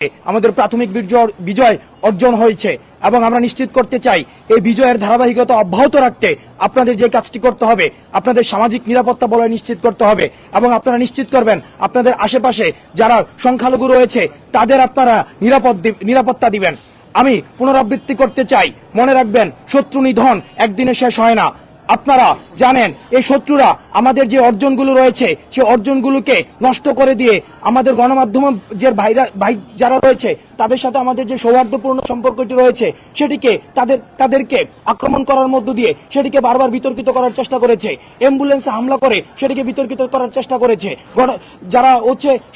আমাদের প্রাথমিক বিজয় অর্জন হয়েছে এবং আমরা নিশ্চিত করতে চাই এই বিজয়ের ধারাবাহিকতা অব্যাহত রাখতে আপনাদের যে কাজটি করতে হবে, আপনাদের সামাজিক নিরাপত্তা বলয় নিশ্চিত করতে হবে এবং আপনারা নিশ্চিত করবেন আপনাদের আশেপাশে যারা সংখ্যালঘু রয়েছে তাদের আপনারা নিরাপত্তা দিবেন। আমি পুনরাবৃত্তি করতে চাই, মনে রাখবেন শত্রু নিধন একদিনে শেষ হয় না। আপনারা জানেন এই শত্রুরা আমাদের যে অর্জনগুলো রয়েছে সেই অর্জনগুলোকে নষ্ট করে দিয়ে আমাদের গণমাধ্যম যে ভাই যারা রয়েছে তাদের সাথে আমাদের যে সৌহার্দ্যপূর্ণ সম্পর্কটি রয়েছে সেটিকে তাদেরকে আক্রমণ করার মধ্য দিয়ে সেটিকে বারবার বিতর্কিত করার চেষ্টা করেছে, অ্যাম্বুলেন্সে হামলা করে সেটিকে বিতর্কিত করার চেষ্টা করেছে, যারা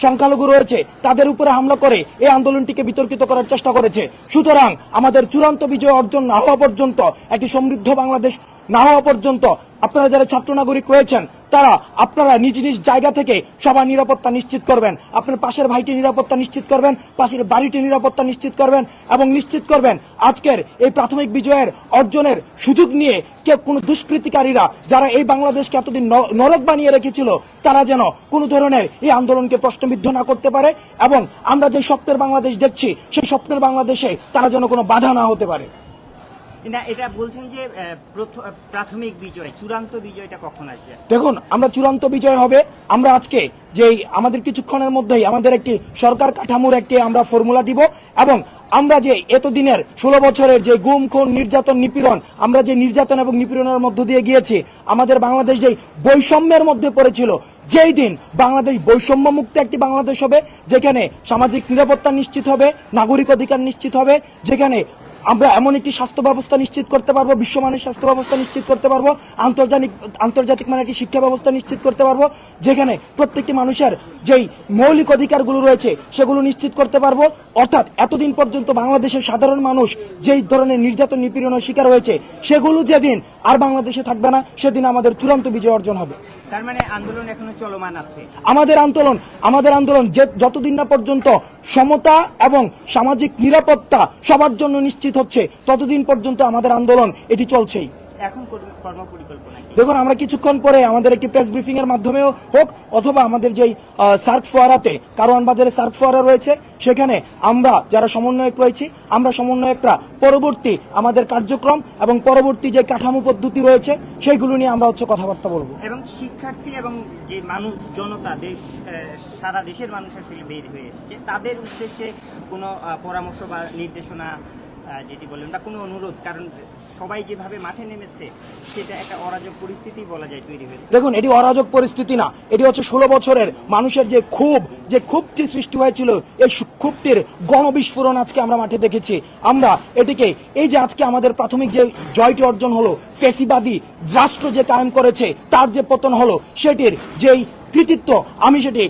সংখ্যালঘু রয়েছে তাদের উপরে হামলা করে এই আন্দোলনটিকে বিতর্কিত করার চেষ্টা করেছে। সুতরাং আমাদের চূড়ান্ত বিজয় অর্জন না হওয়া পর্যন্ত, একটি সমৃদ্ধ বাংলাদেশ না হওয়া পর্যন্ত আপনারা যারা ছাত্র নাগরিক রয়েছেন তারা আপনারা নিজ নিজ জায়গা থেকে সবার নিরাপত্তা নিশ্চিত করবেন, আপনার পাশের ভাইটির নিরাপত্তা নিশ্চিত করবেন, পাশের বাড়িটির নিরাপত্তা নিশ্চিত করবেন এবং নিশ্চিত করবেন আজকের এই প্রাথমিক বিজয়ের অর্জনের সুযোগ নিয়ে কেউ কোনো দুষ্কৃতিকারীরা যারা এই বাংলাদেশকে এতদিন নরক বানিয়ে রেখেছিল তারা যেন কোনো ধরনের এই আন্দোলনকে প্রশ্নবিদ্ধ না করতে পারে এবং আমরা যে স্বপ্নের বাংলাদেশ দেখছি সেই স্বপ্নের বাংলাদেশে তারা যেন কোনো বাধা না হতে পারে। না, এটা বলছেন যে প্রাথমিক বিজয়, চূড়ান্ত বিজয়টা কখন আসবে? দেখুন, আমরা চূড়ান্ত বিজয় হবে আমরা আজকে যে আমাদের কিছুক্ষণের মধ্যেই আমাদের একটি সরকার কাঠামোর একটি আমরা ফর্মুলা দিব এবং আমরা যে এতদিনের 16 বছরের যে গুম খুন নির্যাতন নিপীড়ন, আমরা যে নির্যাতন এবং নিপীড়নের মধ্য দিয়ে গিয়েছি, আমাদের বাংলাদেশ যে বৈষম্যের মধ্যে পড়েছিল, যেই দিন বাংলাদেশ বৈষম্য মুক্ত একটি বাংলাদেশ হবে, যেখানে সামাজিক নিরাপত্তা নিশ্চিত হবে, নাগরিক অধিকার নিশ্চিত হবে, যেখানে আমরা এমন একটি স্বাস্থ্য ব্যবস্থা নিশ্চিত করতে পারবো, বিশ্বমানের স্বাস্থ্য ব্যবস্থা নিশ্চিত করতে পারবো, আন্তর্জাতিক মানের একটি শিক্ষা ব্যবস্থা নিশ্চিত করতে পারবো, যেখানে প্রত্যেকটি মানুষের যেই মৌলিক অধিকারগুলো রয়েছে সেগুলো নিশ্চিত করতে পারবো। অর্থাৎ এতদিন পর্যন্ত বাংলাদেশের সাধারণ মানুষ যেই ধরনের নির্যাতন নিপীড়নের শিকার হয়েছে সেগুলো যেদিন আর বাংলাদেশে থাকবে না সেদিন আমাদের চূড়ান্ত বিজয় অর্জন হবে। তার মানে আন্দোলন এখনো চলমান আছে। আমাদের আন্দোলন যতদিন না পর্যন্ত সমতা এবং সামাজিক নিরাপত্তা সবার জন্য নিশ্চিত হচ্ছে ততদিন পর্যন্ত আমাদের আন্দোলন এটি চলছেই। এখন কর্মপরিকল্পনা দেখুন, আমরা কিছুক্ষণ পরে আমাদের একটি প্রেস ব্রিফিং এর মাধ্যমেও হোক অথবা আমাদের যেই সার্ক ফোয়ারাতে কারওয়ান বাজারে সার্ক ফোয়ারা রয়েছে সেখানে আমরা যারা সমন্বয়ক রয়েছি আমরা সমন্বয়করা পরবর্তী আমাদের কার্যক্রম এবং পরবর্তী যে কাঠামো পদ্ধতি রয়েছে সেইগুলো নিয়ে আমরা কথাবার্তা বলবো। এবং শিক্ষার্থী এবং যে মানুষ জনতা সারা দেশের মানুষ আসলে বের হয়ে এসেছে তাদের উদ্দেশ্যে কোনো পরামর্শ বা নির্দেশনা যেটি বললেন বা কোনো অনুরোধ, কারণ সবাই যেভাবে মাঠে নেমেছে সেটা একটা অরাজক পরিস্থিতি বলা যায় তৈরি হয়েছে। দেখুন, এটি অরাজক পরিস্থিতি না, এটি হচ্ছে 16 বছরের মানুষের যে ক্ষোভটি সৃষ্টি হয়েছিল এই ক্ষোভটির গণবিস্ফোরণ আজকে আমরা মাঠে দেখেছি। আমরা এটিকে এই যে আজকে আমাদের প্রাথমিক যে জয়টি অর্জন হলো, ফ্যাসিবাদী রাষ্ট্র যে কায়েম করেছে তার যে পতন হলো সেটির যেই কৃতিত্ব আমি সেটি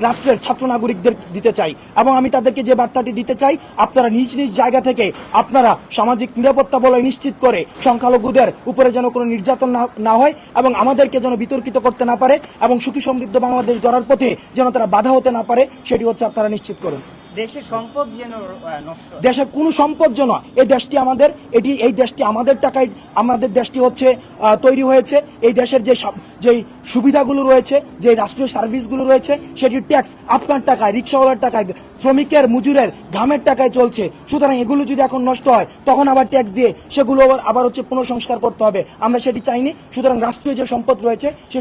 রাষ্ট্রের ছাত্র নাগরিকদের দিতে চাই এবং আমি তাদেরকে যে বার্তাটি দিতে চাই আপনারা নিজ নিজ জায়গা থেকে আপনারা সামাজিক নিরাপত্তা বলয় নিশ্চিত করে সংখ্যালঘুদের উপরে যেন কোনো নির্যাতন না হয় এবং আমাদেরকে যেন বিতর্কিত করতে না পারে এবং সুখী সমৃদ্ধ বাংলাদেশ গড়ার পথে যেন তারা বাধা হতে না পারে সেটি হচ্ছে আপনারা নিশ্চিত করুন। দেশের সম্পদ যেন নষ্ট, দেশের কোনো সম্পদ যেন, এই দেশটি আমাদের, এই দেশটি আমাদের টাকায় আমাদের দেশটি হচ্ছে তৈরি হয়েছে, এই দেশের যে সুবিধাগুলো রয়েছে, যে রাষ্ট্রীয় সার্ভিসগুলো রয়েছে সেটির ট্যাক্স আপনার টাকায়, রিক্সাওয়ালার টাকায়, শ্রমিকের মজুরের ঘামের টাকায় চলছে। সুতরাং এগুলো যদি এখন নষ্ট হয় তখন আবার ট্যাক্স দিয়ে সেগুলো আবার পুনঃসংস্কার করতে হবে, আমরা সেটি চাইনি। সুতরাং রাষ্ট্রীয় যে সম্পদ রয়েছে সে